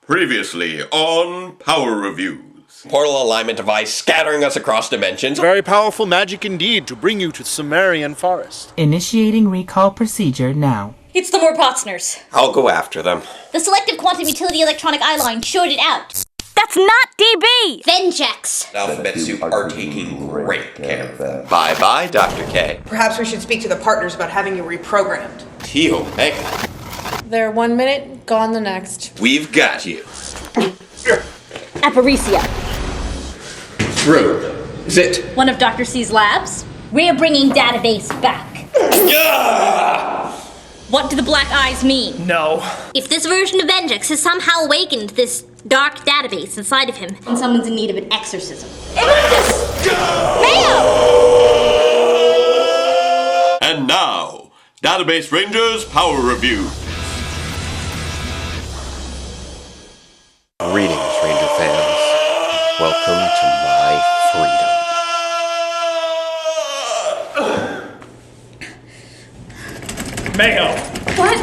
Previously on Power Reviews. Portal alignment device scattering us across dimensions. Very powerful magic indeed to bring you to Sumerian forest. Initiating recall procedure now. It's the Morpotsners. I'll go after them. The selective quantum utility electronic eye line showed it out. That's not DB! VENJIX. Alphabet Soup are taking great care of them. Bye-bye, Dr. K. Perhaps we should speak to the partners about having you reprogrammed. Teal Mega. They're 1 minute, gone the next. We've got you. Aparicia. True. Is it? One of Dr. C's labs. We're bringing database back. What do the black eyes mean? No. If this version of VENJIX has somehow awakened this dark database inside of him, and someone's in need of an exorcism. Mayo! And now, Database Rangers Power Review. Greetings, Ranger fans. Welcome to my freedom. Mayo! What?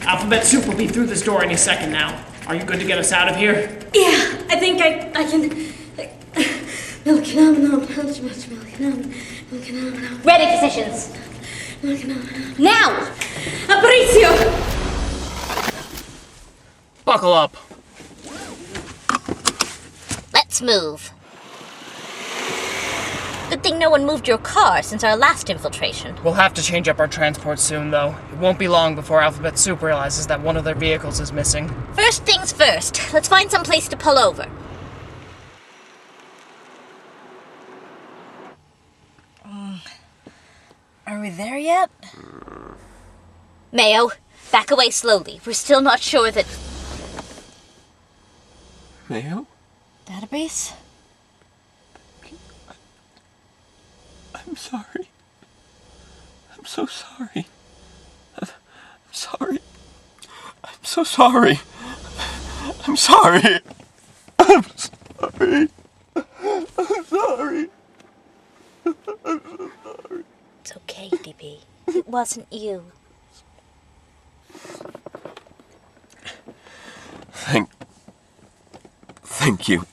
Alphabet Soup will be through this door any second now. Are you good to get us out of here? Yeah, I think I can... Ready, physicians. Now! Aparicio! Buckle up. Let's move. Good thing no one moved your car since our last infiltration. We'll have to change up our transport soon, though. It won't be long before Alphabet Soup realizes that one of their vehicles is missing. First things first, let's find some place to pull over. Are we there yet? Mayo, back away slowly. We're still not sure that... Mayo? Database? I'm sorry. I'm so sorry. I'm sorry. I'm so sorry. I'm sorry. I'm sorry. I'm sorry. I'm so sorry. It's okay, DB. It wasn't you. Thank you.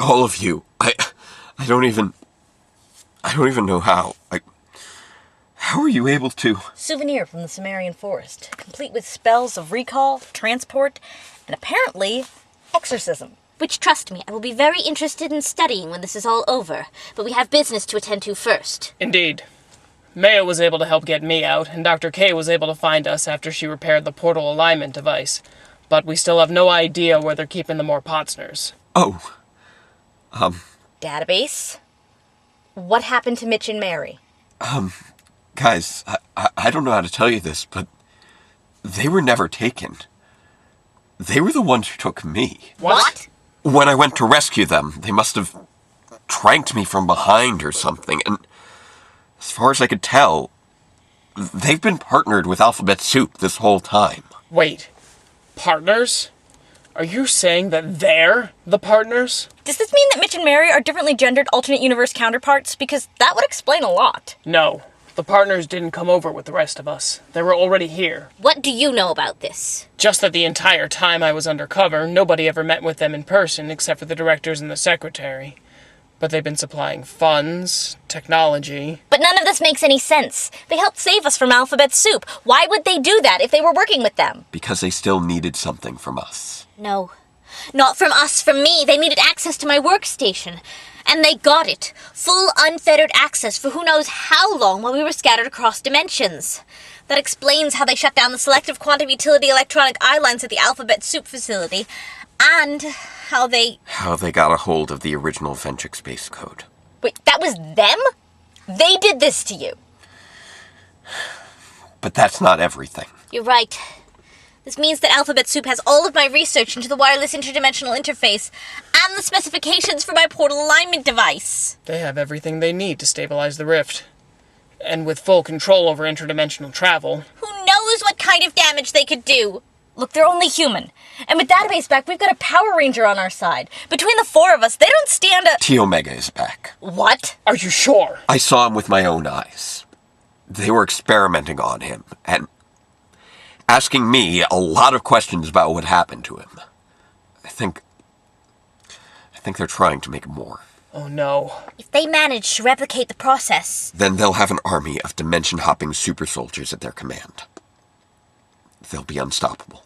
All of you. I don't even know how. How are you able to? Souvenir from the Sumerian forest, complete with spells of recall, transport, and apparently, exorcism. Which, trust me, I will be very interested in studying when this is all over, but we have business to attend to first. Indeed. Mayo was able to help get me out, and Dr. K was able to find us after she repaired the portal alignment device. But we still have no idea where they're keeping the Morpotsners. Oh. Database? What happened to Mitch and Mary? Guys, I don't know how to tell you this, but they were never taken. They were the ones who took me. What? When I went to rescue them, they must have tranked me from behind or something, and as far as I could tell, they've been partnered with Alphabet Soup this whole time. Wait. Partners? Are you saying that they're the partners? Does this mean that Mitch and Mary are differently gendered alternate universe counterparts? Because that would explain a lot. No. The partners didn't come over with the rest of us. They were already here. What do you know about this? Just that the entire time I was undercover, nobody ever met with them in person except for the directors and the secretary. But they've been supplying funds, technology... But none of this makes any sense. They helped save us from Alphabet Soup. Why would they do that if they were working with them? Because they still needed something from us. No. Not from us, from me. They needed access to my workstation. And they got it. Full, unfettered access for who knows how long while we were scattered across dimensions. That explains how they shut down the selective quantum utility electronic eye lines at the Alphabet Soup facility. And how they got a hold of the original VENJIX base code. Wait, that was them? They did this to you. But that's not everything. You're right. This means that Alphabet Soup has all of my research into the wireless interdimensional interface and the specifications for my portal alignment device. They have everything they need to stabilize the rift. And with full control over interdimensional travel... Who knows what kind of damage they could do? Look, they're only human. And with Database back, we've got a Power Ranger on our side. Between the four of us, they don't stand a... T Omega is back. What? Are you sure? I saw him with my own eyes. They were experimenting on him, and asking me a lot of questions about what happened to him. I think they're trying to make more. Oh no. If they manage to replicate the process, Then they'll have an army of dimension-hopping super soldiers at their command. They'll be unstoppable.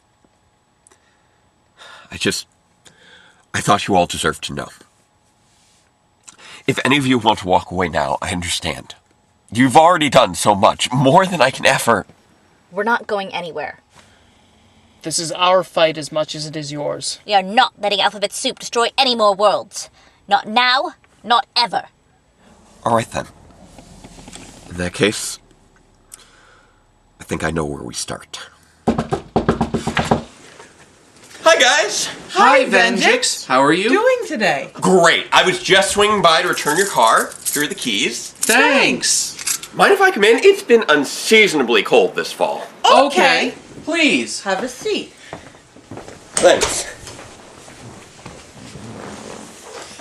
I thought you all deserved to know. If any of you want to walk away now, I understand. You've already done so much, more than I can ever... We're not going anywhere. This is our fight as much as it is yours. we are not letting Alphabet Soup destroy any more worlds. Not now, not ever. All right, then. In that case, I think I know where we start. Hi, guys! Hi, VENJIX. How are you? Doing today? Great! I was just swinging by to return your car. Here are the keys. Thanks. Mind if I come in? It's been unseasonably cold this fall. Okay. Please. Have a seat. Thanks.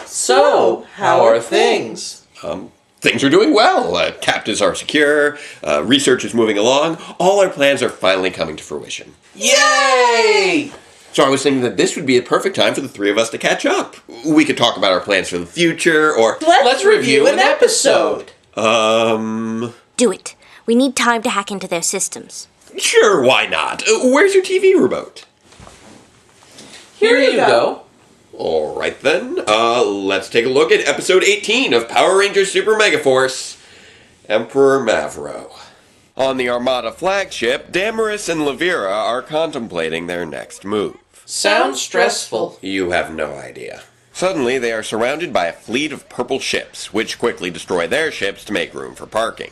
So, how are things? Things are doing well. Captives are secure. Research is moving along. All our plans are finally coming to fruition. Yay! So I was thinking that this would be a perfect time for the three of us to catch up. We could talk about our plans for the future, or... Let's review an episode. Do it. We need time to hack into their systems. Sure, why not? Where's your TV remote? Here you go. All right, then. Let's take a look at episode 18 of Power Rangers Super Megaforce, Emperor Mavro. On the Armada flagship, Damaris and Levira are contemplating their next move. Sounds stressful. You have no idea. Suddenly, they are surrounded by a fleet of purple ships, which quickly destroy their ships to make room for parking.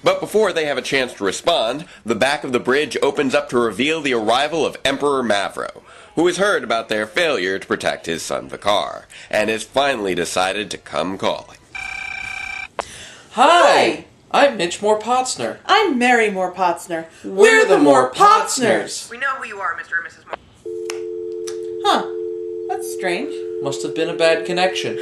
But before they have a chance to respond, the back of the bridge opens up to reveal the arrival of Emperor Mavro, who has heard about their failure to protect his son Vikar, and has finally decided to come calling. Hi! I'm Mitch Moore-Potsner. I'm Mary Moore-Potsner. We're the Moore-Potsners. We know who you are, Mr. and Mrs. Moore. Huh. That's strange. Must have been a bad connection.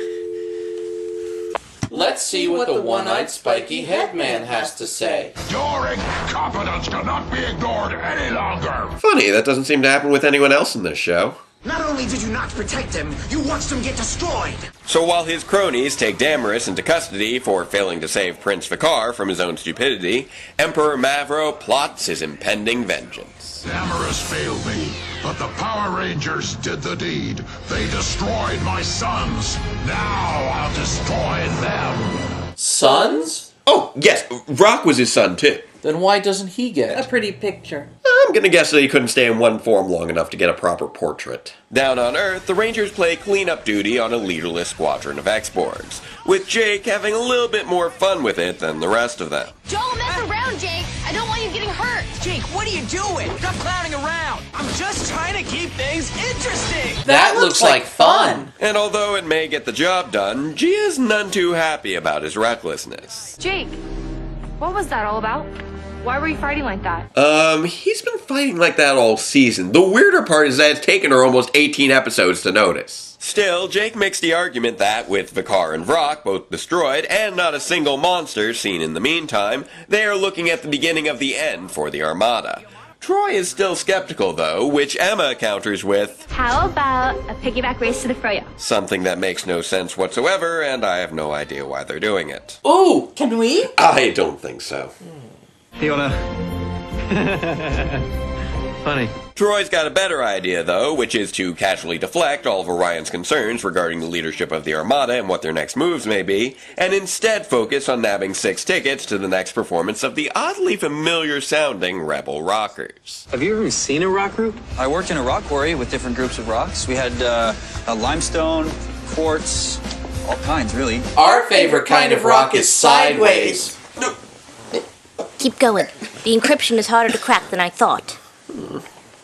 Let's see what the one-eyed spiky head man has to say. Your incompetence cannot be ignored any longer. Funny, that doesn't seem to happen with anyone else in this show. Not only did you not protect him, you watched him get destroyed. So while his cronies take Damaris into custody for failing to save Prince Vikar from his own stupidity, Emperor Mavro plots his impending vengeance. Damaris failed me, but the Power Rangers did the deed. They destroyed my sons. Now I'll destroy them. Sons? Oh, yes, Rock was his son, too. Then why doesn't he get? A pretty picture. I'm gonna guess that he couldn't stay in one form long enough to get a proper portrait. Down on Earth, the Rangers play cleanup duty on a leaderless squadron of X-Borgs, with Jake having a little bit more fun with it than the rest of them. Don't mess around, Jake! I don't want you getting hurt! Jake, what are you doing? Stop clowning around. I'm just trying to keep things interesting. That looks like fun. And although it may get the job done, Gia's none too happy about his recklessness. Jake, what was that all about? Why were you fighting like that? He's been fighting like that all season. The weirder part is that it's taken her almost 18 episodes to notice. Still, Jake makes the argument that, with Vikar and Vrock both destroyed, and not a single monster seen in the meantime, they are looking at the beginning of the end for the Armada. Troy is still skeptical, though, which Emma counters with, How about a piggyback race to the froyo? something that makes no sense whatsoever, and I have no idea why they're doing it. Ooh! Can we? I don't think so. Fiona. Funny. Troy's got a better idea, though, which is to casually deflect all of Orion's concerns regarding the leadership of the Armada and what their next moves may be, and instead focus on nabbing 6 tickets to the next performance of the oddly familiar-sounding Rebel Rockers. Have you ever seen a rock group? I worked in a rock quarry with different groups of rocks. We had a limestone, quartz, all kinds, really. Our favorite kind of rock is sideways. Keep going. The encryption is harder to crack than I thought.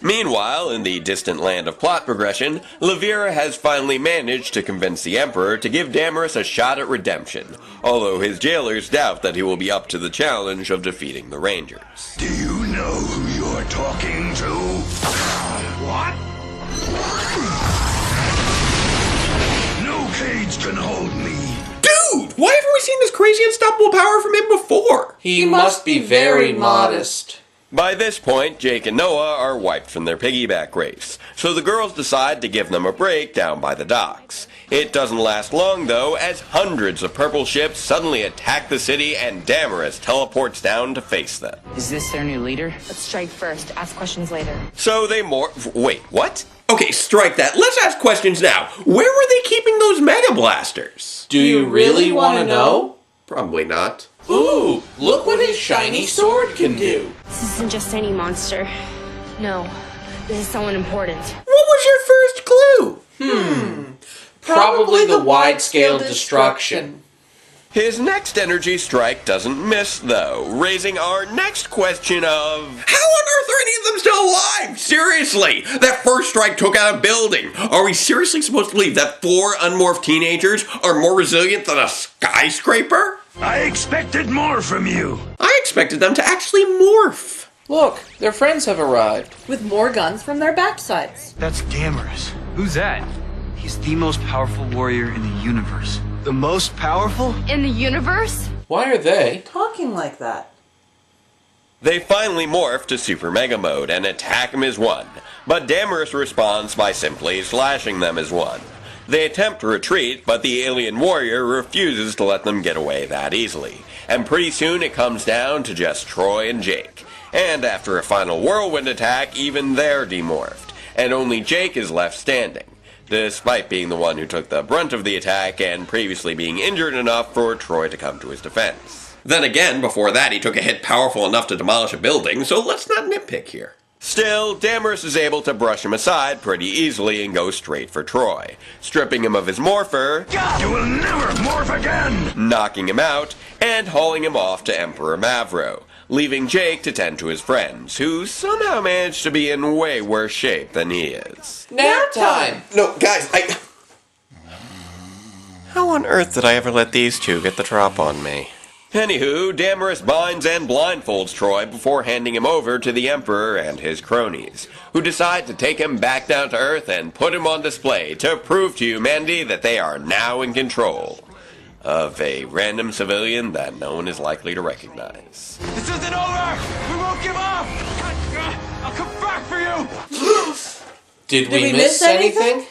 Meanwhile, in the distant land of plot progression, Levira has finally managed to convince the Emperor to give Damaris a shot at redemption, although his jailers doubt that he will be up to the challenge of defeating the Rangers. Do you know who you're talking to? What? No cage can hold me. Dude, why haven't we seen this crazy unstoppable power from him before? He must be very modest. By this point, Jake and Noah are wiped from their piggyback race, so the girls decide to give them a break down by the docks. It doesn't last long, though, as hundreds of purple ships suddenly attack the city and Damaris teleports down to face them. Is this their new leader? Let's strike first, ask questions later. So they Wait, what? Okay, strike that. Let's ask questions now. Where were they keeping those Mega Blasters? Do you really want to know? Probably not. Ooh, look what his shiny sword can do. This isn't just any monster. No, this is someone important. What was your first clue? Probably the wide-scale destruction. His next energy strike doesn't miss, though, raising our next question of... How on earth are any of them still alive? Seriously! That first strike took out a building! Are we seriously supposed to believe that 4 unmorphed teenagers are more resilient than a skyscraper? I expected more from you. I expected them to actually morph. Look, their friends have arrived. With more guns from their backsides. That's Damaris. Who's that? He's the most powerful warrior in the universe. The most powerful? In the universe? Why are they? Talking like that. They finally morph to Super Mega Mode and attack him as one, but Damaris responds by simply slashing them as one. They attempt to retreat, but the alien warrior refuses to let them get away that easily, and pretty soon it comes down to just Troy and Jake. And after a final whirlwind attack, even they're demorphed, and only Jake is left standing, despite being the one who took the brunt of the attack and previously being injured enough for Troy to come to his defense. Then again, before that he took a hit powerful enough to demolish a building, so let's not nitpick here. Still, Damaris is able to brush him aside pretty easily and go straight for Troy, stripping him of his morpher, You will never morph again! knocking him out, and hauling him off to Emperor Mavro, leaving Jake to tend to his friends, who somehow managed to be in way worse shape than he is. Nap time! No, guys, How on earth did I ever let these two get the drop on me? Anywho, Damaris binds and blindfolds Troy before handing him over to the Emperor and his cronies, who decide to take him back down to Earth and put him on display to prove to humanity that they are now in control of a random civilian that no one is likely to recognize. This isn't over! We won't give up! I'll come back for you! Did we miss anything?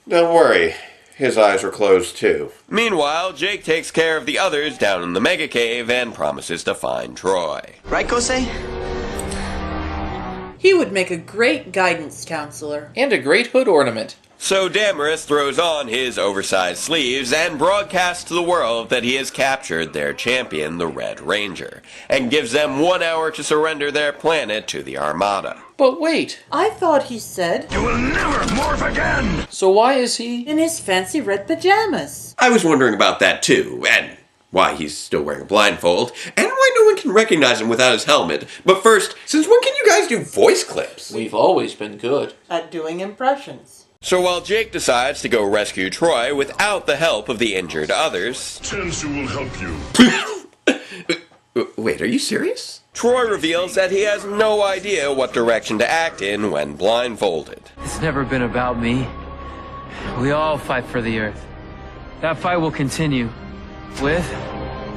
Don't worry. His eyes were closed too. Meanwhile, Jake takes care of the others down in the Mega Cave and promises to find Troy. Right, Kosei? He would make a great guidance counselor. And a great hood ornament. So Damaris throws on his oversized sleeves and broadcasts to the world that he has captured their champion, the Red Ranger, and gives them 1 hour to surrender their planet to the Armada. But wait. I thought he said... You will never morph again! So why is he... in his fancy red pajamas. I was wondering about that too, and why he's still wearing a blindfold, and why no one can recognize him without his helmet. But first, since when can you guys do voice clips? We've always been good at doing impressions. So while Jake decides to go rescue Troy without the help of the injured others... Tensu will help you. Wait, are you serious? Troy reveals that he has no idea what direction to act in when blindfolded. It's never been about me. We all fight for the Earth. That fight will continue. With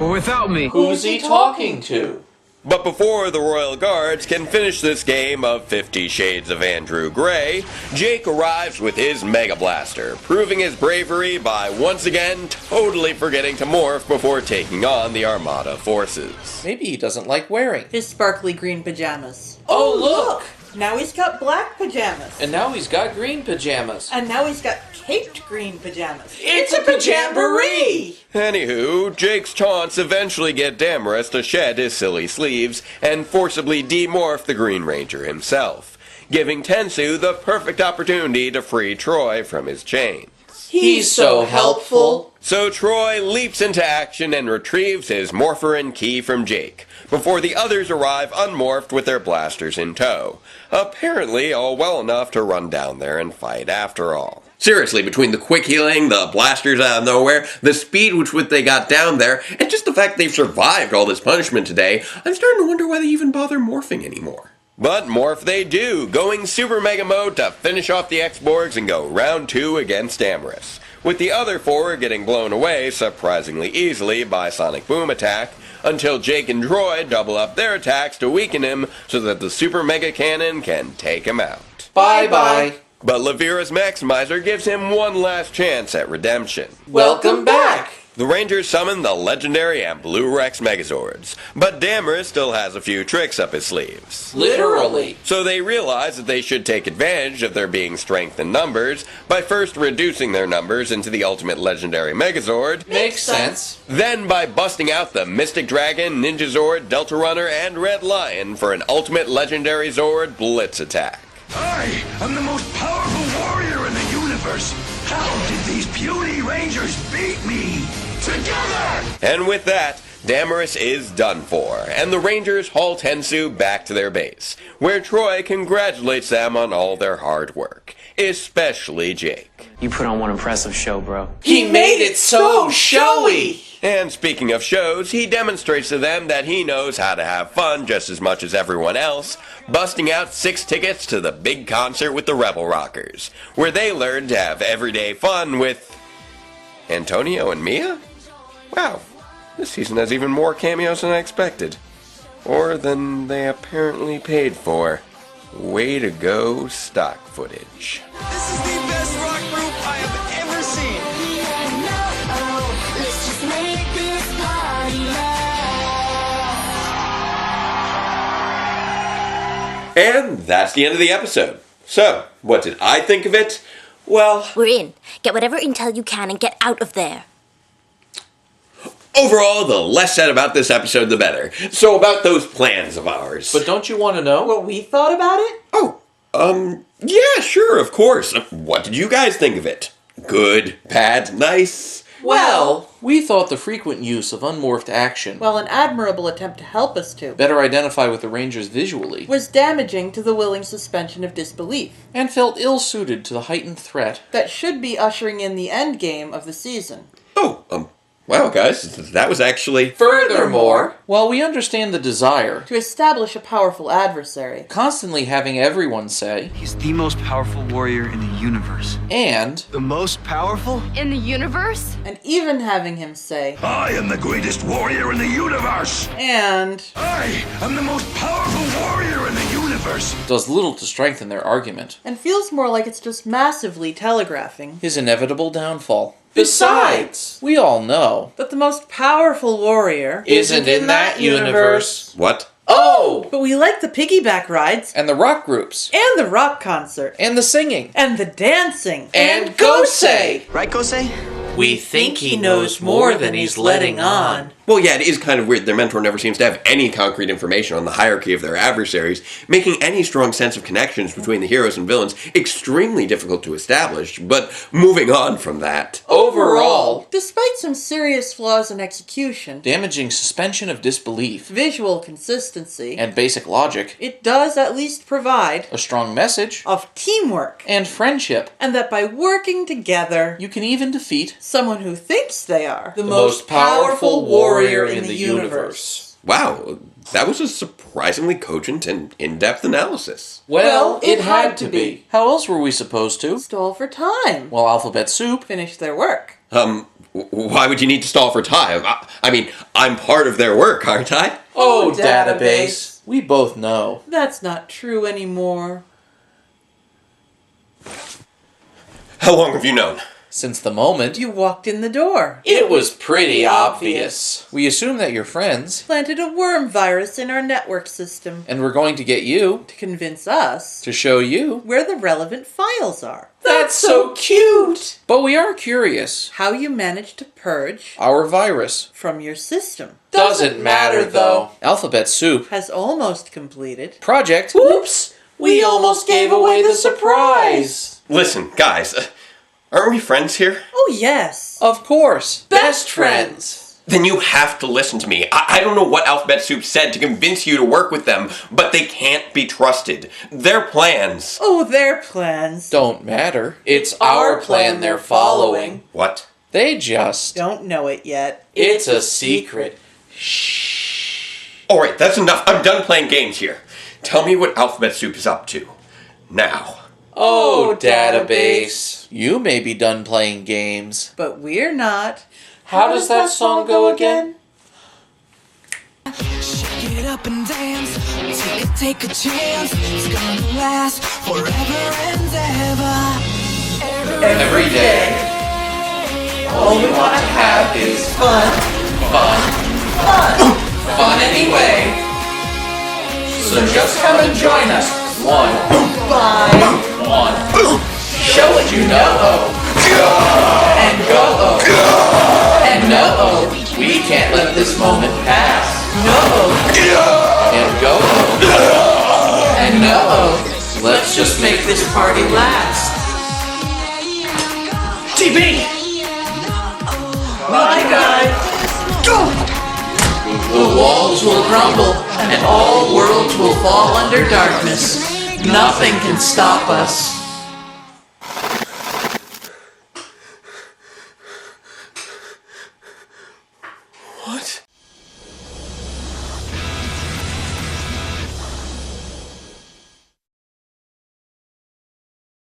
or without me. Who's he talking to? But before the Royal Guards can finish this game of 50 Shades of Andrew Gray, Jake arrives with his Mega Blaster, proving his bravery by once again totally forgetting to morph before taking on the Armada forces. Maybe he doesn't like wearing his sparkly green pajamas. Oh, look! Now he's got black pajamas. And now he's got green pajamas. And now he's got caped green pajamas. It's a pajamboree! Anywho, Jake's taunts eventually get Damaris to shed his silly sleeves and forcibly demorph the Green Ranger himself, giving Tensu the perfect opportunity to free Troy from his chains. He's so helpful. So Troy leaps into action and retrieves his morpher and key from Jake, before the others arrive unmorphed with their blasters in tow. Apparently all well enough to run down there and fight after all. Seriously, between the quick healing, the blasters out of nowhere, the speed with which they got down there, and just the fact they've survived all this punishment today, I'm starting to wonder why they even bother morphing anymore. But morph they do, going Super Mega Mode to finish off the X-Borgs and go round 2 against Damaris, with the other 4 getting blown away surprisingly easily by Sonic Boom attack, until Jake and Droid double up their attacks to weaken him so that the Super Mega Cannon can take him out. Bye-bye. But Levira's Maximizer gives him one last chance at redemption. Welcome back! The Rangers summon the legendary and Blue Rex Megazords, but Damaris still has a few tricks up his sleeves. Literally. So they realize that they should take advantage of there being strength in numbers by first reducing their numbers into the ultimate legendary Megazord. Makes sense. Then by busting out the Mystic Dragon, Ninja Zord, Delta Runner, and Red Lion for an ultimate legendary Zord Blitz attack. I am the most powerful warrior in the universe. How did these puny Rangers beat me? Together! And with that, Damaris is done for, and the Rangers haul Tensu back to their base, where Troy congratulates them on all their hard work, especially Jake. You put on one impressive show, bro. He made it so showy! And speaking of shows, he demonstrates to them that he knows how to have fun just as much as everyone else, busting out 6 tickets to the big concert with the Rebel Rockers, where they learn to have everyday fun with Antonio and Mia? Wow, this season has even more cameos than I expected. Or than they apparently paid for. Way to go, stock footage. This is the best rock group I have ever seen. Let's just make this party loud. And that's the end of the episode. So, what did I think of it? Well, We're in. Get whatever intel you can and get out of there. overall, the less said about this episode, the better. So about those plans of ours. But don't you want to know What we thought about it? Yeah, sure, of course. What did you guys think of it? Good, bad, nice? Well, we thought the frequent use of unmorphed action, Well, an admirable attempt to help us to, better identify with the Rangers visually, was damaging to the willing suspension of disbelief and felt ill-suited to the heightened threat. that should be ushering in the endgame of the season. Wow, guys, that was actually... Furthermore, while we understand the desire To establish a powerful adversary, constantly having everyone say, He's the most powerful warrior in the universe. and The most powerful? In the universe? and even having him say, I am the greatest warrior in the universe. and I am the most powerful warrior in the universe. does little to strengthen their argument, and feels more like it's just massively telegraphing his inevitable downfall. Besides, we all know that the most powerful warrior isn't in that universe. What? Oh! But we like the piggyback rides, And the rock groups, and the rock concert, and the singing, and the dancing, and Gosei! Right, Gosei? We think he knows more than he's letting on. Well, yeah, it is kind of weird. Their mentor never seems to have any concrete information on the hierarchy of their adversaries, making any strong sense of connections between the heroes and villains extremely difficult to establish. But moving on from that... Overall, despite some serious flaws in execution, damaging suspension of disbelief, visual consistency, and basic logic, it does at least provide a strong message of teamwork, and friendship, and that by working together, you can even defeat someone who thinks they are the most powerful warrior in the universe. Wow, that was a surprisingly cogent and in-depth analysis. Well, it had to be. How else were we supposed to? Stall for time. Well, Alphabet Soup Finish their work. Why would you need to stall for time? I mean, I'm part of their work, aren't I? Oh, database. database. We both know. That's not true anymore. How long have you known? Since the moment You walked in the door. it was pretty obvious. We assume that you're friends, Planted a worm virus in our network system and we're going to get you to convince us to show you. where the relevant files are. That's so cute! But we are curious. How you managed to purge Our virus from your system. doesn't matter, though. Alphabet Soup. Has almost completed. Project. Whoops! We almost gave away the surprise. Listen, guys, aren't we friends here? Oh, yes. Of course. Best friends. Then you have to listen to me. I don't know what Alphabet Soup said to convince you to work with them, but they can't be trusted. Their plans... Oh, their plans. Don't matter. It's our plan they're following. What? They just... Don't know it yet. It's a secret. Alright, that's enough. I'm done playing games here. Tell me what Alphabet Soup is up to. Now. Oh, database. You may be done playing games. But we're not. How does that song go again? Shake it up and dance. Take a chance. It's gonna last forever and ever. Every day. All we want to have is fun. Fun. Fun. Fun anyway. So just come and join us. 1, 5, 1. Show what you know. And go. And no. We can't let this moment pass. No. And go. And no. Let's just make this party last. TB! My guy! The walls will crumble, and all worlds will fall under darkness. Nothing can stop us.